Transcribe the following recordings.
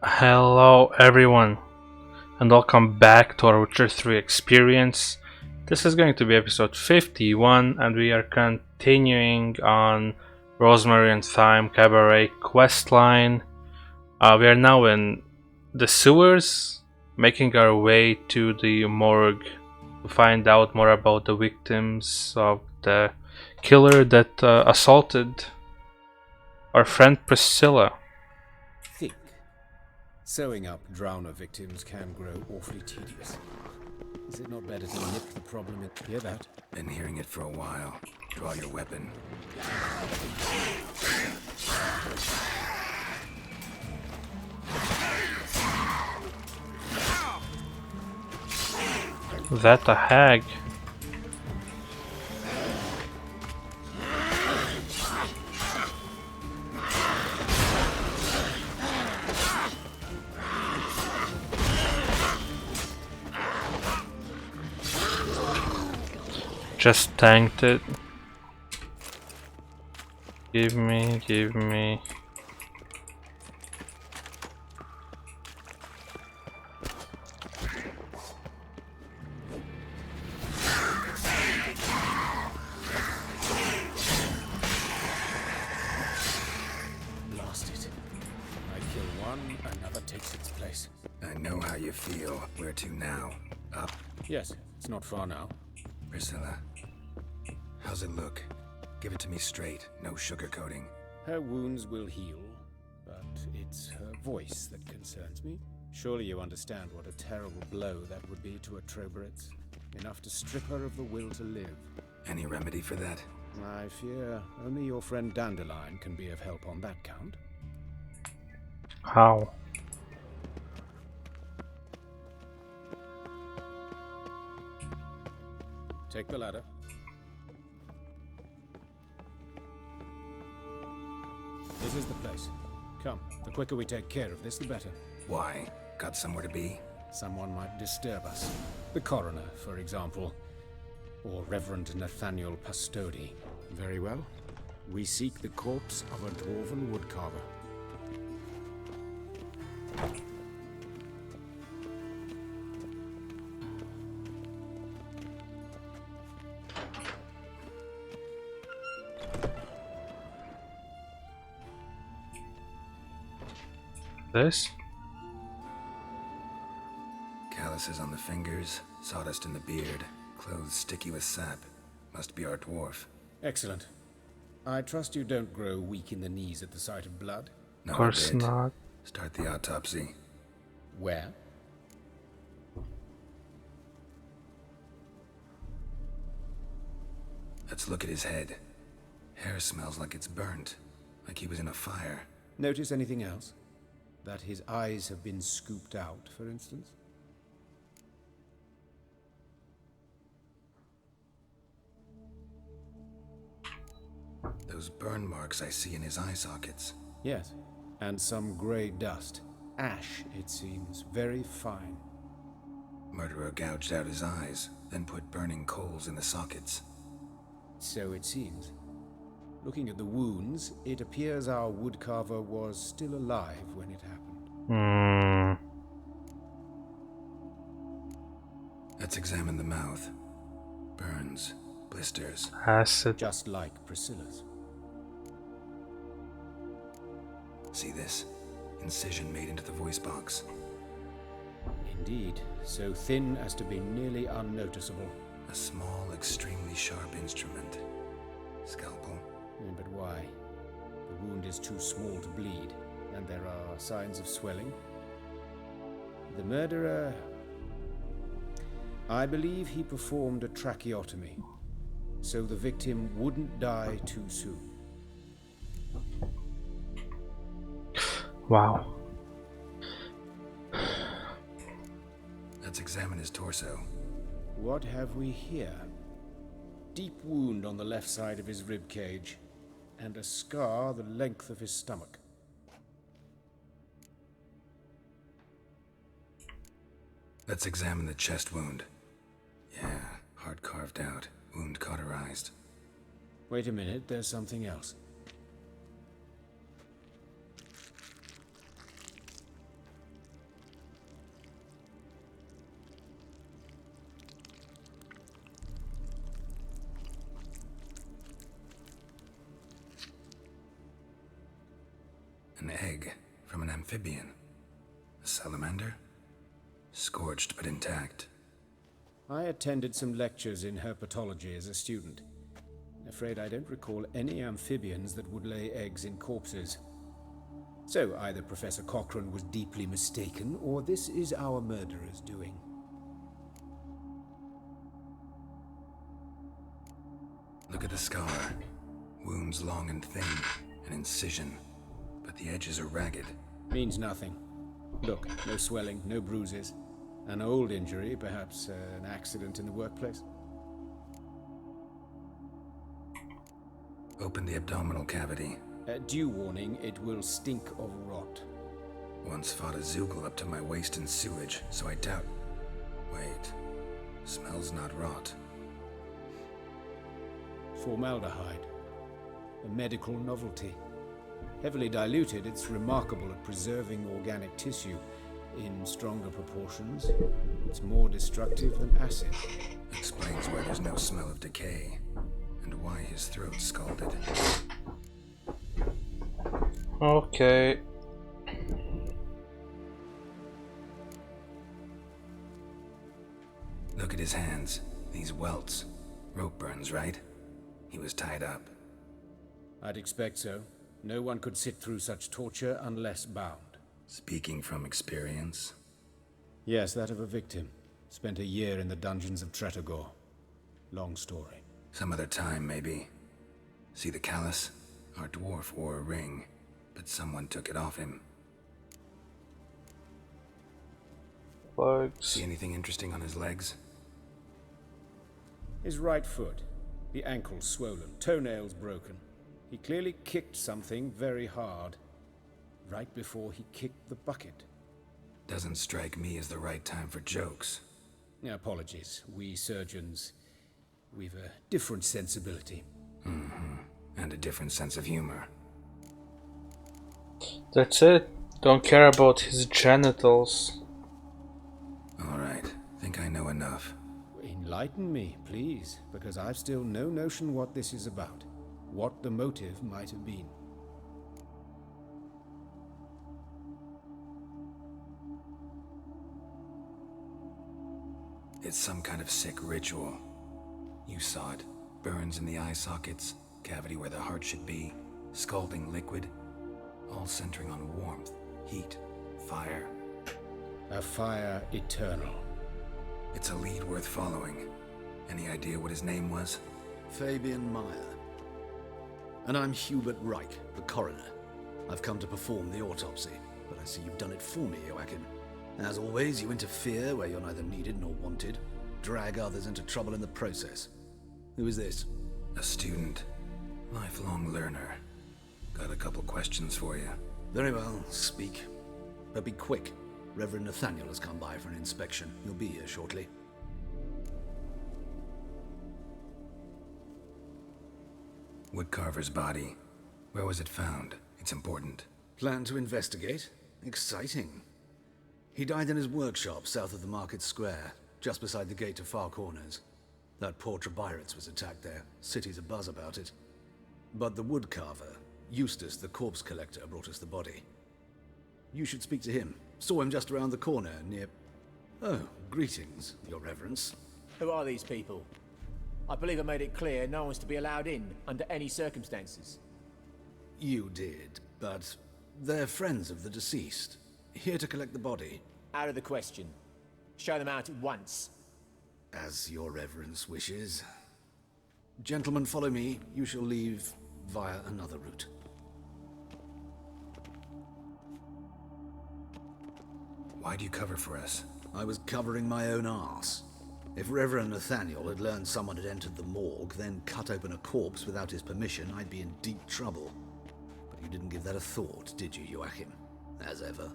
Hello everyone and welcome back to our Witcher 3 experience. This is going to be episode 51 and we are continuing on Rosemary and Thyme Cabaret questline. We are now in the sewers, making our way to the morgue to find out more about the victims of the killer that assaulted our friend Priscilla. Think. Sewing up drowner victims can grow awfully tedious. Is it not better to nip the problem in? Hear that? Been hearing it for a while. Draw your weapon. That a hag. Just tanked it. Give me. Blast it. I kill one, another takes its place. I know how you feel. Where to now? Up? Yes, it's not far now. Priscilla. How's it look? Give it to me straight, no sugarcoating. Her wounds will heal, but it's her voice that concerns me. Surely you understand what a terrible blow that would be to a Trobritz. Enough to strip her of the will to live. Any remedy for that? I fear only your friend Dandelion can be of help on that count. How? Take the ladder. This is the place. Come, the quicker we take care of this, the better. Why? Got somewhere to be? Someone might disturb us. The coroner, for example. Or Reverend Nathaniel Pastodi. Very well. We seek the corpse of a dwarven woodcarver. This? Calluses on the fingers, sawdust in the beard, clothes sticky with sap. Must be our dwarf. Excellent. I trust you don't grow weak in the knees at the sight of blood. No, Of course a bit. not. Start the autopsy. Where? Let's look at his head. Hair smells like it's burnt, like he was in a fire. Notice anything else? That his eyes have been scooped out, for instance? Those burn marks I see in his eye sockets. Yes. And some grey dust. Ash, it seems. Very fine. Murderer gouged out his eyes, then put burning coals in the sockets. So it seems. Looking at the wounds, it appears our woodcarver was still alive when it happened. Let's examine the mouth. Burns, blisters. Acid. Just like Priscilla's. See this? Incision made into the voice box. Indeed, so thin as to be nearly unnoticeable. A small, extremely sharp instrument. Scalpel. But why? The wound is too small to bleed, and there are signs of swelling. The murderer... I believe he performed a tracheotomy, so the victim wouldn't die too soon. Wow. Let's examine his torso. What have we here? Deep wound on the left side of his rib cage, and a scar the length of his stomach. Let's examine the chest wound. Yeah, heart carved out, wound cauterized. Wait a minute, there's something else. egg from an amphibian. A salamander? Scorched but intact. I attended some lectures in herpetology as a student. Afraid I don't recall any amphibians that would lay eggs in corpses. So either Professor Cochrane was deeply mistaken, or this is our murderer's doing. Look at the scar. Wounds long and thin, an incision, but the edges are ragged. Means nothing. Look, no swelling, no bruises. An old injury, perhaps an accident in the workplace. Open the abdominal cavity. Due warning, it will stink of rot. Once fought a Zoogle up to my waist in sewage, so I doubt... Wait. Smells not rot. Formaldehyde. A medical novelty. Heavily diluted, it's remarkable at preserving organic tissue. In stronger proportions, it's more destructive than acid. Explains why there's no smell of decay, and why his throat's scalded. Okay. Look at his hands. These welts. Rope burns, right? He was tied up. I'd expect so. No one could sit through such torture unless bound. Speaking from experience. Yes, that of a victim. Spent a year in the dungeons of Tretogor. Long story. Some other time, maybe. See the callus? Our dwarf wore a ring, but someone took it off him. Bugs. See anything interesting on his legs? His right foot. The ankle swollen, toenails broken. He clearly kicked something very hard. Right before he kicked the bucket. Doesn't strike me as the right time for jokes. Apologies. We surgeons, we've a different sensibility. Mm-hmm. And a different sense of humor. That's it. Don't care about his genitals. Alright, think I know enough. Enlighten me, please, because I've still no notion what this is about. What the motive might have been. It's some kind of sick ritual. You saw it. Burns in the eye sockets, cavity where the heart should be, scalding liquid, all centering on warmth, heat, fire. A fire eternal. It's a lead worth following. Any idea what his name was? Fabian Meyer. And I'm Hubert Reich, the coroner. I've come to perform the autopsy, but I see you've done it for me, Joachim. As always, you interfere where you're neither needed nor wanted, drag others into trouble in the process. Who is this? A student. Lifelong learner. Got a couple questions for you. Very well, speak. But be quick. Reverend Nathaniel has come by for an inspection. He'll be here shortly. Woodcarver's body. Where was it found? It's important. Plan to investigate? Exciting. He died in his workshop south of the market square, just beside the gate to Far Corners. That poor Trebirates was attacked there. City's abuzz about it. But the woodcarver, Eustace the corpse collector, brought us the body. You should speak to him. Saw him just around the corner near... Oh, greetings, your reverence. Who are these people? I believe I made it clear no one's to be allowed in under any circumstances. You did, but they're friends of the deceased. Here to collect the body. Out of the question. Show them out at once. As your reverence wishes. Gentlemen, follow me. You shall leave via another route. Why'd you cover for us? I was covering my own arse. If Reverend Nathaniel had learned someone had entered the morgue, then cut open a corpse without his permission, I'd be in deep trouble. But you didn't give that a thought, did you, Joachim? As ever.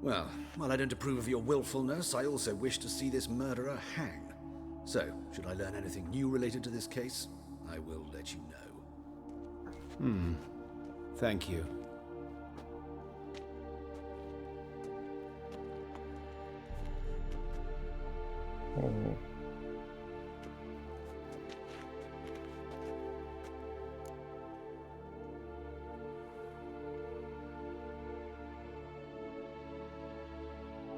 Well, while I don't approve of your willfulness, I also wish to see this murderer hang. So, should I learn anything new related to this case, I will let you know. Thank you.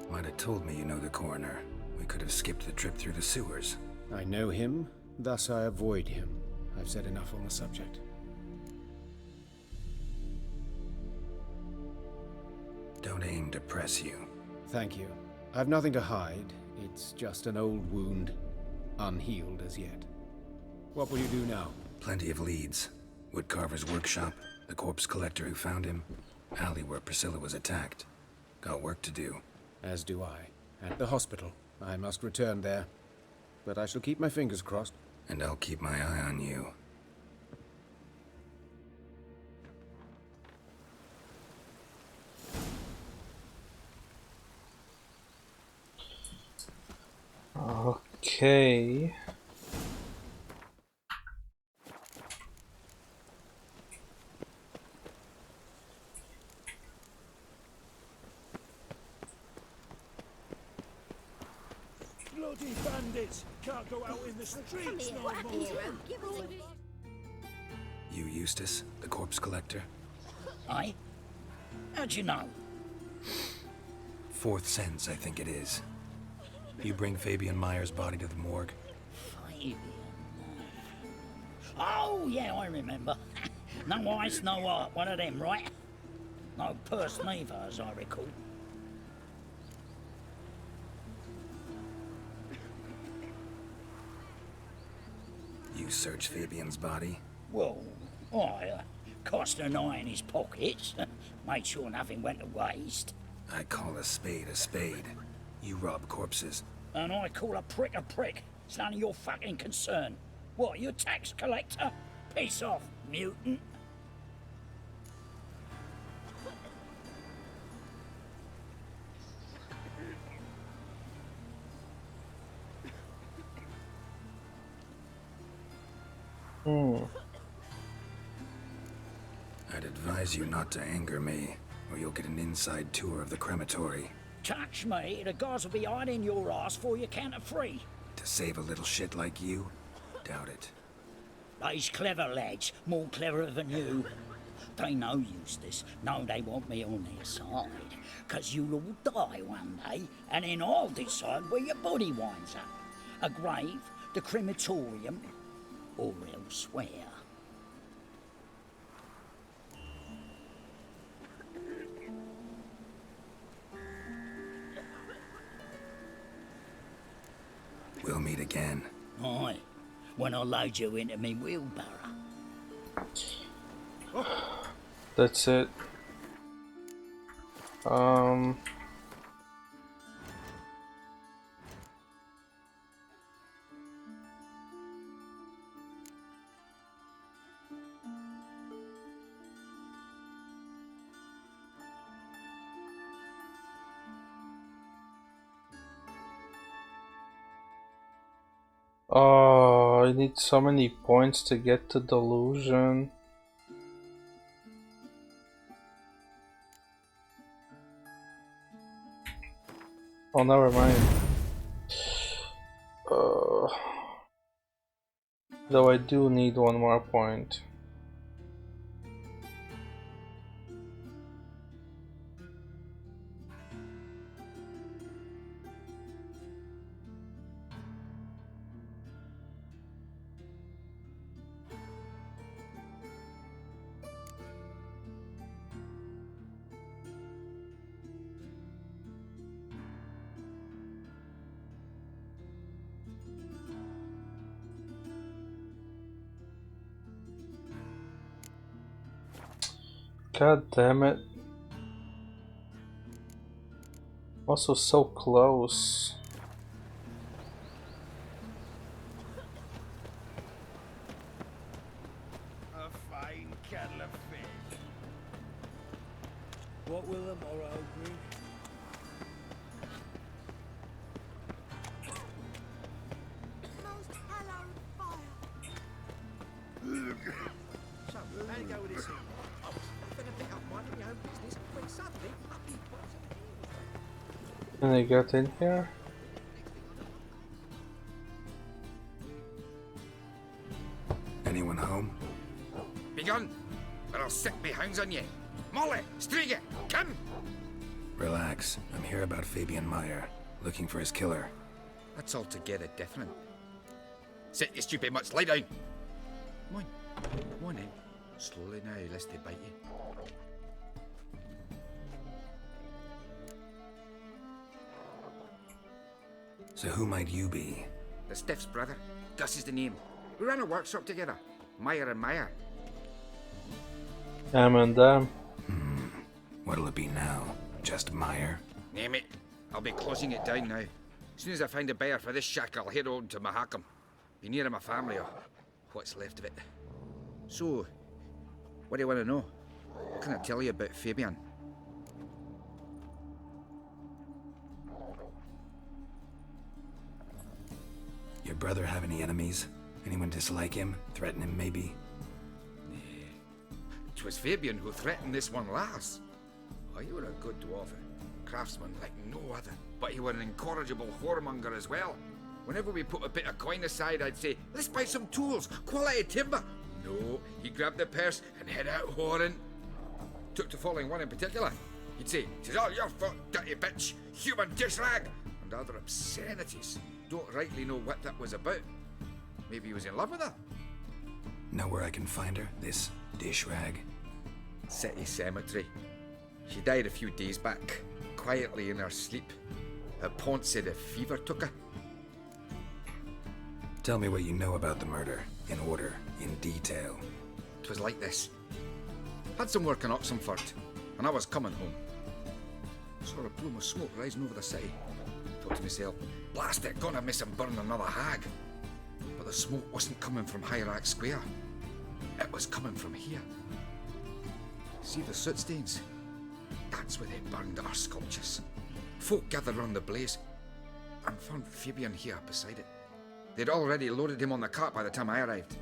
Might have told me you know the coroner. We could have skipped the trip through the sewers. I know him, thus I avoid him. I've said enough on the subject. Don't aim to press you. Thank you. I've nothing to hide. It's just an old wound, unhealed as yet. What will you do now? Plenty of leads. Woodcarver's workshop, the corpse collector who found him, alley where Priscilla was attacked. Got work to do. As do I. At the hospital. I must return there. But I shall keep my fingers crossed. And I'll keep my eye on you. Okay. Bloody bandits! Can't go out in the streets no more! You, Eustace, the corpse collector? Aye? How'd you know? Fourth sense, I think it is. You bring Fabian Meyer's body to the morgue? Fabian. Oh, yeah, I remember. No eyes, no art, one of them, right? No purse neither, as I recall. You searched Fabian's body? Well, I cast an eye in his pockets, made sure nothing went to waste. I call a spade a spade. You rob corpses. And I call a prick a prick. It's none of your fucking concern. What, you a tax collector? Piss off, mutant. I'd advise you not to anger me, or you'll get an inside tour of the crematory. Touch me, the guards will be hiding your ass for you count of three. To save a little shit like you? Doubt it. They's clever lads, more cleverer than you. They know Eustace, know they want me on their side. 'Cause you'll all die one day, and then I'll decide where your body winds up. A grave, the crematorium, or elsewhere. We'll meet again. Aye, when I load you into me wheelbarrow. That's it. Oh, I need so many points to get to delusion. Oh, never mind. Though I do need one more point. God damn it. Also so close. A fine kettle of fish. What will the morrow bring? Most hallowed fire. So, how'd it go with this thing? I was gonna pick up minding my own business when suddenly Puppy pops in. Can I get in here? Anyone home? Begone, or I'll set me hounds on ye. Molly, Striga, come! Relax. Relax. I'm here about Fabian Meyer, looking for his killer. That's altogether different. Sit, you stupid mutts, lie down. Come on. Come on then. Slowly now, lest they bite you. So who might you be? The Stiff's brother. Gus is the name. We ran a workshop together. Meyer and Meyer. And them. What'll it be now? Just Meyer? Name it. I'll be closing it down now. As soon as I find a buyer for this shack, I'll head on to Mahakam. Be near my family or what's left of it. So, what do you want to know? What can I tell you about Fabian? Your brother have any enemies? Anyone dislike him? Threaten him, maybe? 'Twas Fabian who threatened this one last. Oh, you were a good dwarf, a craftsman like no other. But you were an incorrigible whoremonger as well. Whenever we put a bit of coin aside, I'd say, let's buy some tools, quality timber. No, he grabbed the purse and head out whoring. Took to following one in particular. He'd say, "'Tis all your fault, dirty bitch, human dish rag," and other obscenities. Don't rightly know what that was about. Maybe he was in love with her. Know where I can find her? This dish rag? City cemetery. She died a few days back, quietly in her sleep. Her pont said a fever took her. Tell me what you know about the murder, in order, in detail. 'Twas like this. Had some work in Oxenford, and I was coming home. Saw a plume of smoke rising over the city. Thought to myself, blast it, gonna miss him burn another hag. But the smoke wasn't coming from Hierarch Square. It was coming from here. See the soot stains? That's where they burned our sculptures. Folk gathered round the blaze and found Fabian here beside it. They'd already loaded him on the cart by the time I arrived.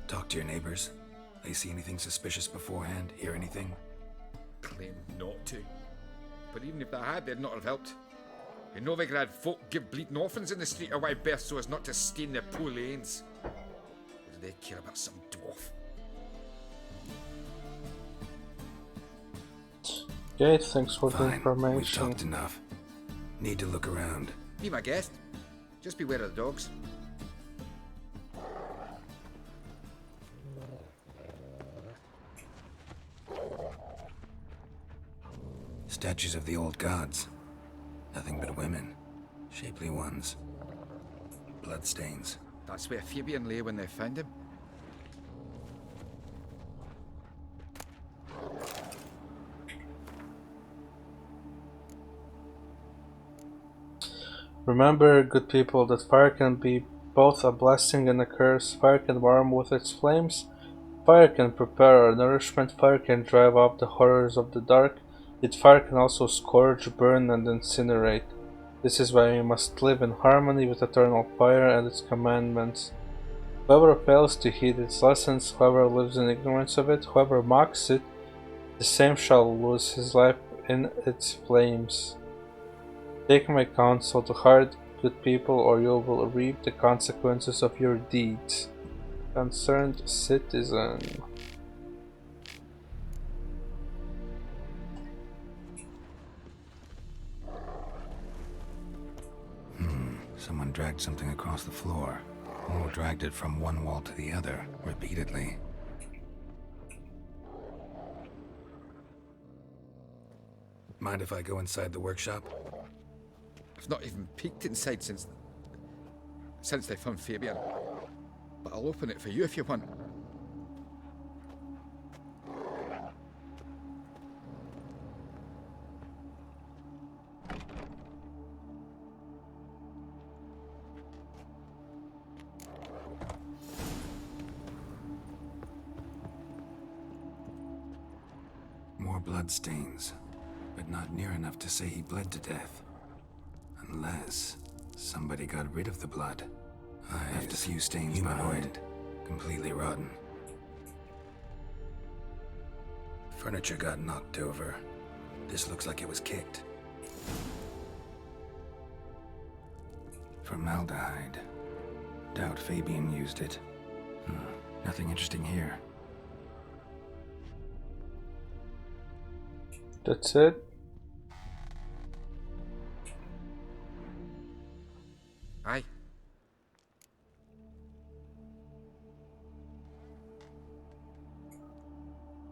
Talk to your neighbors. They see anything suspicious beforehand? Hear anything? Claim not to. But even if they had, they'd not have helped. In Novigrad, folk give bleeding orphans in the street a wide berth so as not to stain their poor lanes. What do they care about some dwarf? Okay, thanks for the Fine, we've information. talked enough. Need to look around. Be my guest. Just beware of the dogs. Statues of the old gods. Nothing but women. Shapely ones. Bloodstains. That's where Fabian lay when they found him. Remember, good people, that fire can be both a blessing and a curse. Fire can warm with its flames. Fire can prepare our nourishment. Fire can drive out the horrors of the dark. Yet fire can also scourge, burn, and incinerate. This is why we must live in harmony with eternal fire and its commandments. Whoever fails to heed its lessons, whoever lives in ignorance of it, whoever mocks it, the same shall lose his life in its flames. Take my counsel to heart, good people, or you will reap the consequences of your deeds. Concerned citizen. Someone dragged something across the floor. Or dragged it from one wall to the other, repeatedly. Mind if I go inside the workshop? I've not even peeked inside since they found Fabian. But I'll open it for you if you want. More bloodstains, but not near enough to say he bled to death. Unless somebody got rid of the blood. Left a few stains behind, completely rotten. Furniture got knocked over. This looks like it was kicked. Formaldehyde. Doubt Fabian used it. Nothing interesting here. That's it? Aye.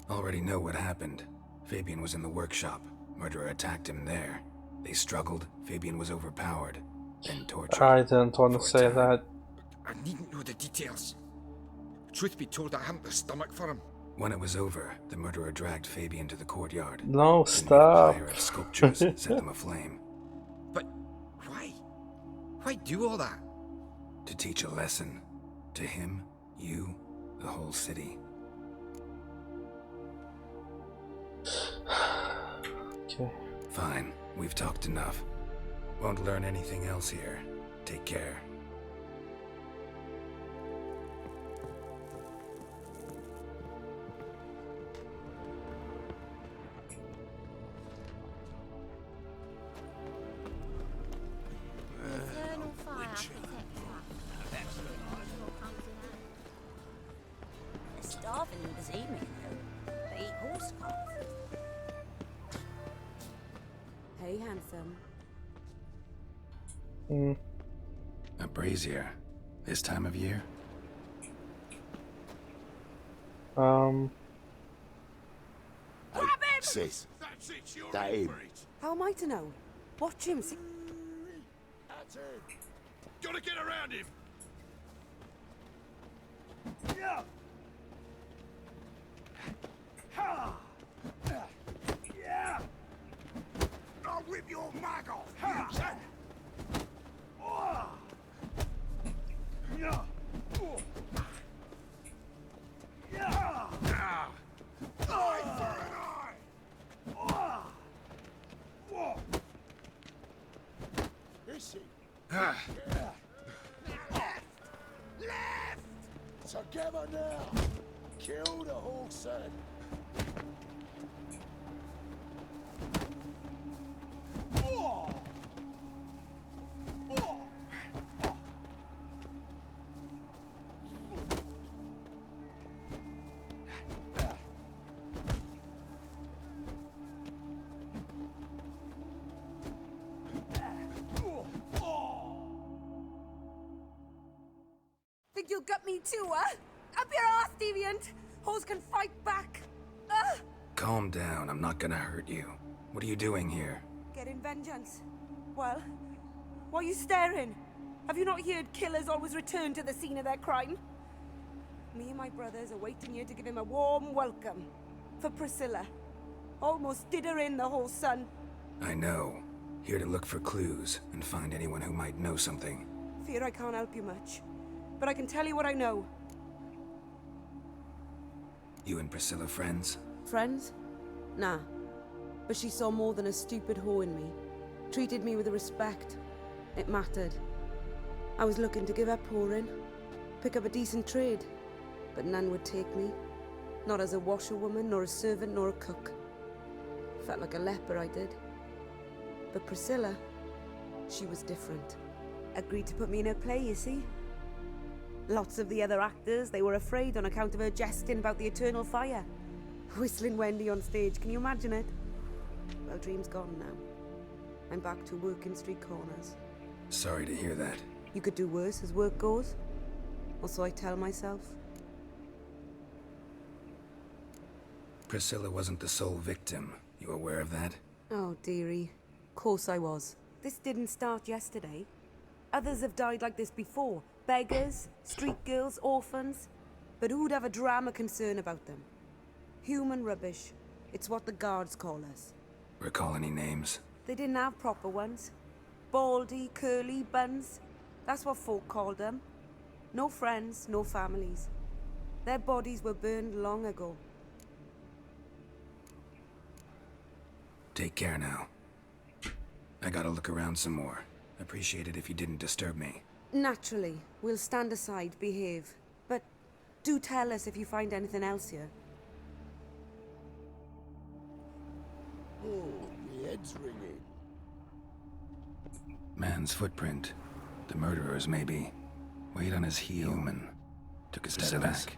Already know what happened. Fabian was in the workshop. Murderer attacked him there. They struggled. Fabian was overpowered, then tortured. I didn't want to say that. I needn't know the details. Truth be told, I haven't the stomach for him. When it was over, the murderer dragged Fabian to the courtyard. No, Then stop. made a pyre of sculptures, set them aflame. But why? Why do all that? To teach a lesson. To him, you, the whole city. Okay. Fine, we've talked enough. Won't learn anything else here. Take care. Eternal fire protects us. They're starving this evening, though. They eat horse cocks. Hey, handsome. A brazier. This time of year? Sis, that him. How am I to know? Watch him. See? That's him. Gotta get around him. Yeah. Ha. Yeah. I'll rip your mag off. Ha. Oh. Yeah. Oh. Yeah. Eye for an eye. Oh. Whoa. Is he? Yeah. Left! Left! Together now! Kill the horse head! Oh. Oh. Think you'll gut me too, huh? Up your ass, deviant! Hoes can fight back! Calm down, I'm not gonna hurt you. What are you doing here? Getting vengeance. Well, why are you staring? Have you not heard killers always return to the scene of their crime? Me and my brothers are waiting here to give him a warm welcome. For Priscilla. Almost did her in, the whole son. I know. Here to look for clues and find anyone who might know something. Fear I can't help you much. But I can tell you what I know. You and Priscilla friends? Friends? Nah. But she saw more than a stupid whore in me. Treated me with respect. It mattered. I was looking to give up whoring. Pick up a decent trade. But none would take me. Not as a washerwoman, nor a servant, nor a cook. Felt like a leper, I did. But Priscilla, she was different. Agreed to put me in her play, you see? Lots of the other actors, they were afraid on account of her jesting about the eternal fire. Whistling Wendy on stage, can you imagine it? Well, dream's gone now. I'm back to working street corners. Sorry to hear that. You could do worse as work goes. Or so I tell myself. Priscilla wasn't the sole victim. You aware of that? Oh, dearie. Course I was. This didn't start yesterday. Others have died like this before. Beggars, street girls, orphans. But who'd have a drama concern about them? Human rubbish. It's what the guards call us. Recall any names? They didn't have proper ones. Baldy, curly, buns. That's what folk called them. No friends, no families. Their bodies were burned long ago. Take care now. I gotta look around some more. Appreciate it if you didn't disturb me. Naturally. We'll stand aside, behave. But do tell us if you find anything else here. Oh, the head's ringing. Man's footprint. The murderer's maybe. Weight on his heel. Human. Took a step back.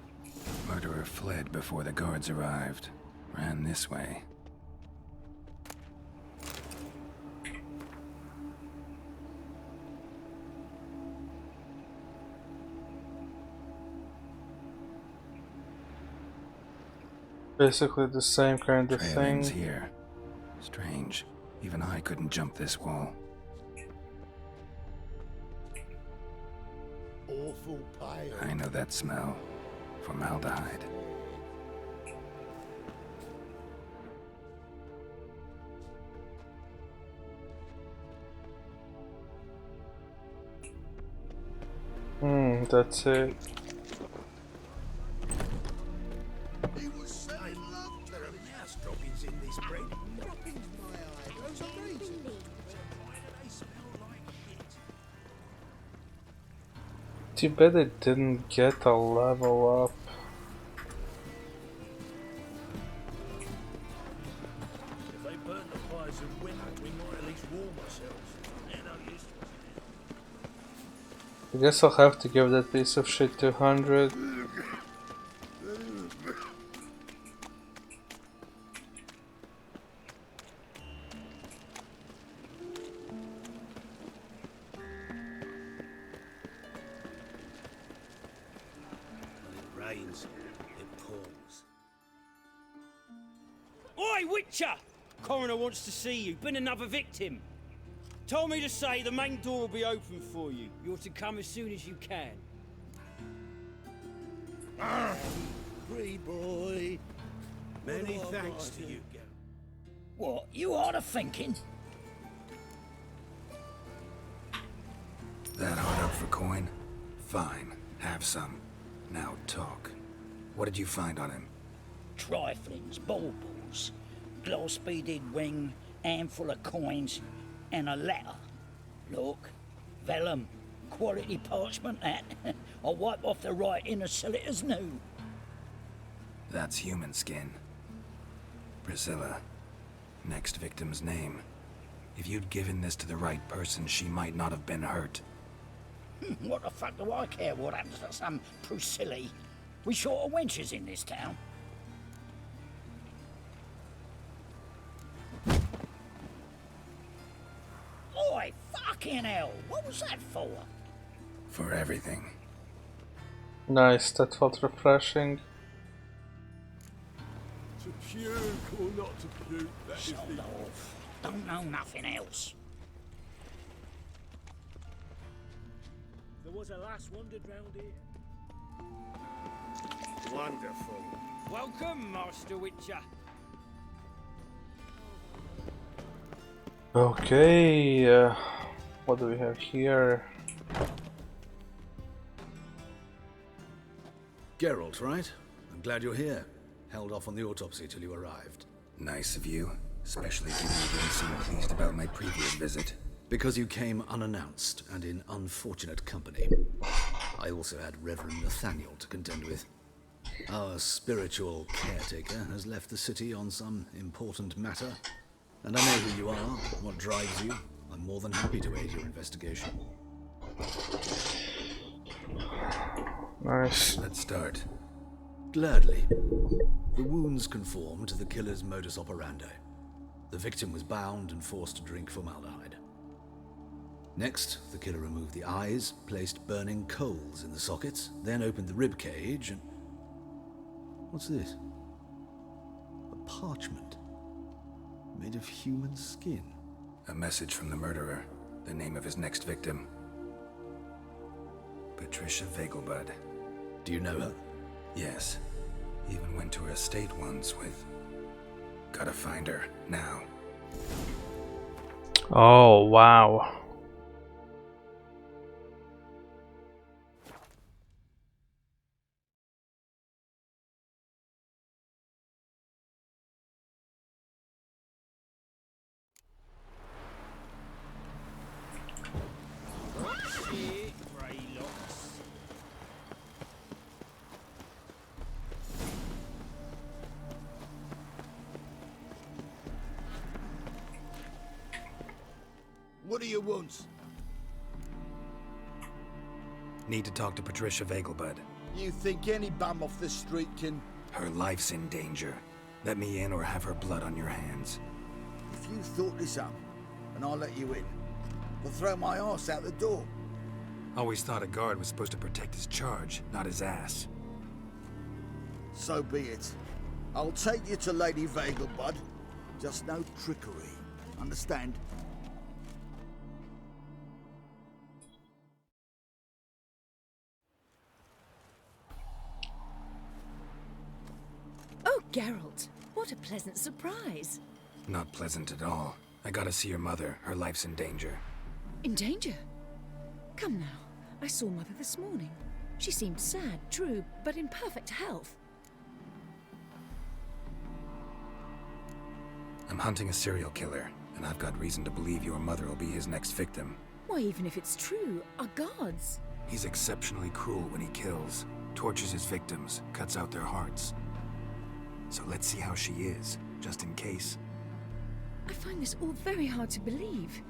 Murderer fled before the guards arrived. Ran this way. Basically the same kind of Trail thing. ends here. Strange. Even I couldn't jump this wall. Awful pale. I know that smell. Formaldehyde. That's it. He was saying love to him. Mouse droppings in this bread. Droppings, my eye. Those are these. They smell like shit. Too bad it didn't get a level up. If they burn the fires in winter, we might at least warm ourselves. They're no use. I guess I'll have to give that piece of shit 200. When it rains, it pours. Oi, Witcher! Coroner wants to see you. Been another victim. Told me to say the main door will be open for you. You're to come as soon as you can. Free boy. Many thanks to you, Gary. What, you are the thinking? That hard up for coin? Fine. Have some. Now talk. What did you find on him? Triflings, baubles, glass-beaded ring, handful of coins, and a letter. Look, vellum, quality parchment that. I'll wipe off the writing and sell it as new. That's human skin. Priscilla. Next victim's name. If you'd given this to the right person, she might not have been hurt. What the fuck do I care what happens to some Priscilla? We short of wenches in this town. Oi, fucking hell! What was that for? For everything. Nice, that felt refreshing. To puke or not to puke, that is Sold the... off. Don't know nothing else. There was a lass wandered round here. Wonderful. Welcome, Master Witcher. Okay, what do we have here? Geralt, right? I'm glad you're here. Held off on the autopsy till you arrived. Nice of you, especially given you didn't seem pleased about my previous visit. Because you came unannounced and in unfortunate company. I also had Reverend Nathaniel to contend with. Our spiritual caretaker has left the city on some important matter, and I know who you are, what drives you. I'm more than happy to aid your investigation. Nice. Let's start. Gladly. The wounds conform to the killer's modus operandi. The victim was bound and forced to drink formaldehyde. Next, the killer removed the eyes, placed burning coals in the sockets, then opened the rib cage and... What's this? A parchment. Made of human skin. A message from the murderer. The name of his next victim. Patricia Vegelbud. Do you know her? Yes. Even went to her estate once with... Gotta find her, now. Oh, wow. What do you want? Need to talk to Patricia Vegelbud. You think any bum off the street can... Her life's in danger. Let me in or have her blood on your hands. If you thought this up, and I'll let you in, I'll throw my arse out the door. Always thought a guard was supposed to protect his charge, not his ass. So be it. I'll take you to Lady Vagel, bud. Just no trickery. Understand? Oh, Geralt, what a pleasant surprise. Not pleasant at all. I gotta see your mother. Her life's in danger. In danger? Come now, I saw Mother this morning. She seemed sad, true, but in perfect health. I'm hunting a serial killer, and I've got reason to believe your mother will be his next victim. Why, even if it's true, our gods. He's exceptionally cruel when he kills, tortures his victims, cuts out their hearts. So let's see how she is, just in case. I find this all very hard to believe,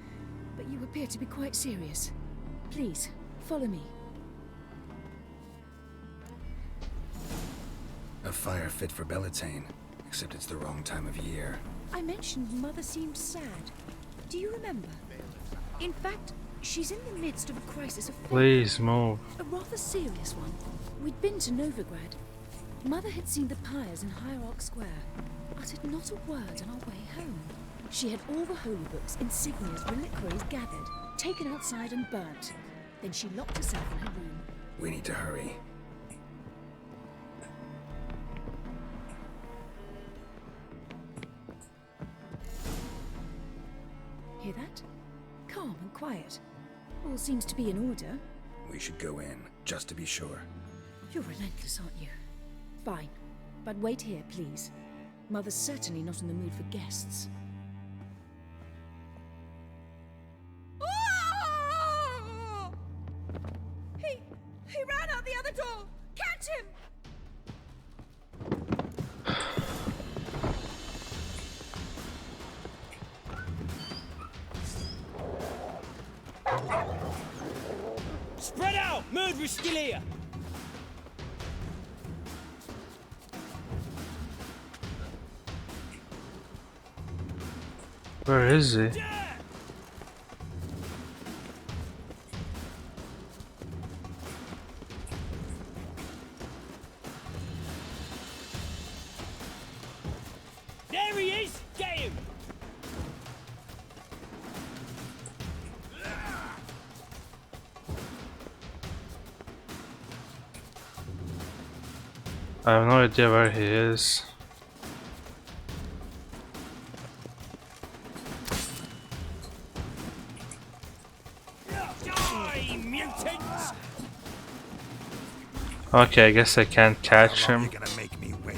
but you appear to be quite serious. Please, follow me. A fire fit for Bellatane, except it's the wrong time of year. I mentioned Mother seemed sad. Do you remember? In fact, she's in the midst of a crisis of faith. Please move. A rather serious one. We'd been to Novigrad. Mother had seen the pyres in Hierarch Square, uttered not a word on our way home. She had all the holy books, insignias, reliquaries gathered, taken outside and burnt. Then she locked herself in her room. We need to hurry. Hear that? Calm and quiet. All seems to be in order. We should go in, just to be sure. You're relentless, aren't you? Fine. But wait here, please. Mother's certainly not in the mood for guests. He ran out the other door! Catch him! Spread out! Murderer's still here! Where is he? There he is! Get him! I have no idea where he is. Die, mutants! Okay, I guess I can't catch him. You're gonna make me wait.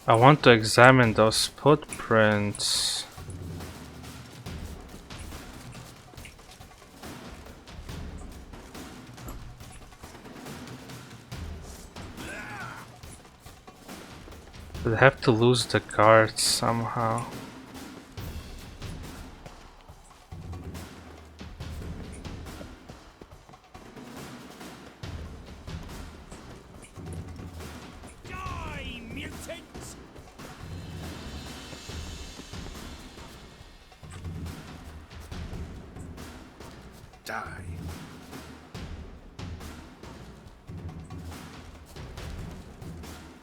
I want to examine those footprints. But I have to lose the guards somehow. Die, mutants! Die.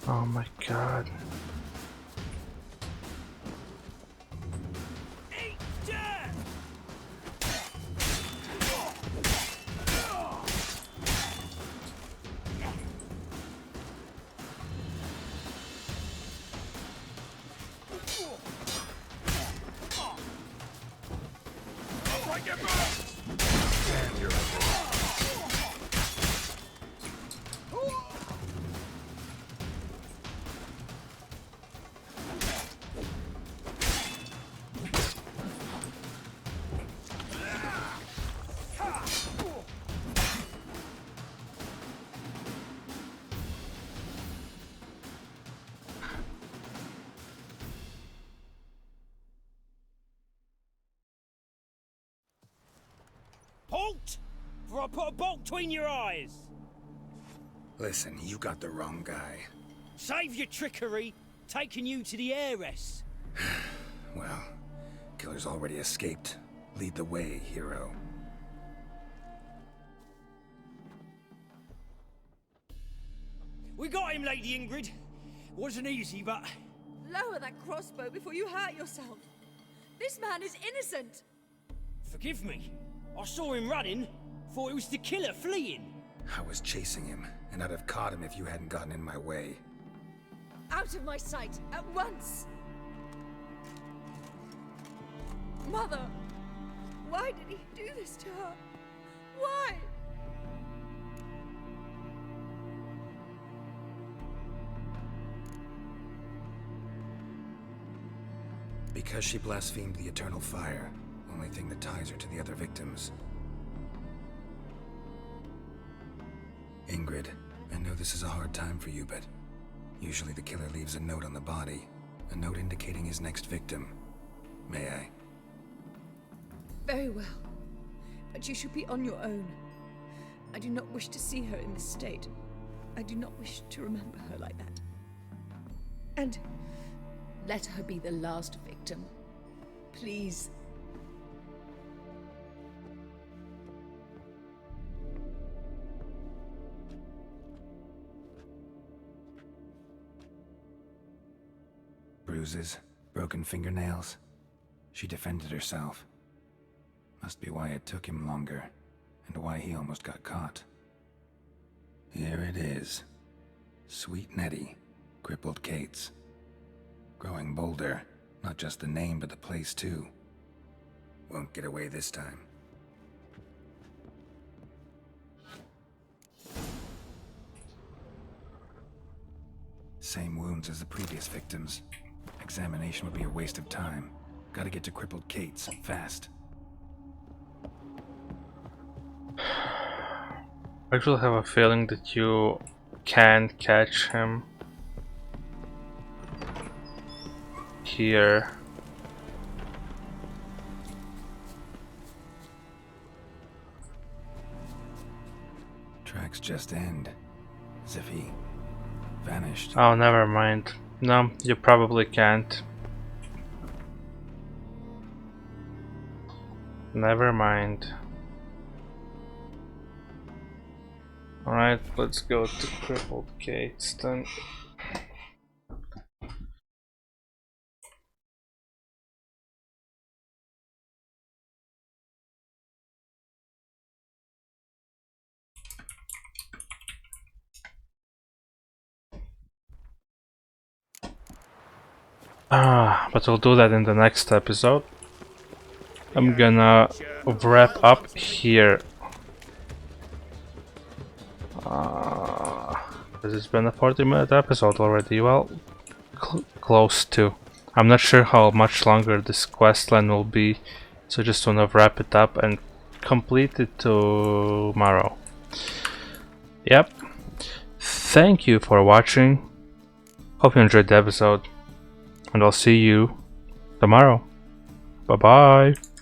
Oh my god. halt! For I put a bolt between your eyes. Listen, you got the wrong guy. Save your trickery, taking you to the heiress. Well, killer's already escaped. Lead the way, hero. We got him, Lady Ingrid. Wasn't easy, but... Lower that crossbow before you hurt yourself. This man is innocent. Forgive me. I saw him running. Thought it was the killer fleeing. I was chasing him, and I'd have caught him if you hadn't gotten in my way. Out of my sight, at once! Mother! Why did he do this to her? Why? Because she blasphemed the eternal fire. Only thing that ties her to the other victims. Ingrid, I know this is a hard time for you, but usually the killer leaves a note on the body. A note indicating his next victim. May I? Very well. But you should be on your own. I do not wish to see her in this state. I do not wish to remember her like that. And let her be the last victim. Please. Bruises, broken fingernails. She defended herself. Must be why it took him longer, and why he almost got caught. Here it is. Sweet Nettie, crippled Kate's. Growing bolder, not just the name but the place too. Won't get away this time. Same wounds as the previous victims. Examination would be a waste of time. Gotta get to crippled Kate's, fast. I actually have a feeling that you can catch him here. Tracks just end, as if he vanished. Oh, never mind. No, you probably can't. Never mind. Alright, let's go to crippled Kate's then. But we'll do that in the next episode. I'm gonna wrap up here. This has been a 40-minute episode already. Well, close to. I'm not sure how much longer this questline will be, so just wanna wrap it up and complete it tomorrow. Yep. Thank you for watching. Hope you enjoyed the episode. And I'll see you tomorrow. Bye bye.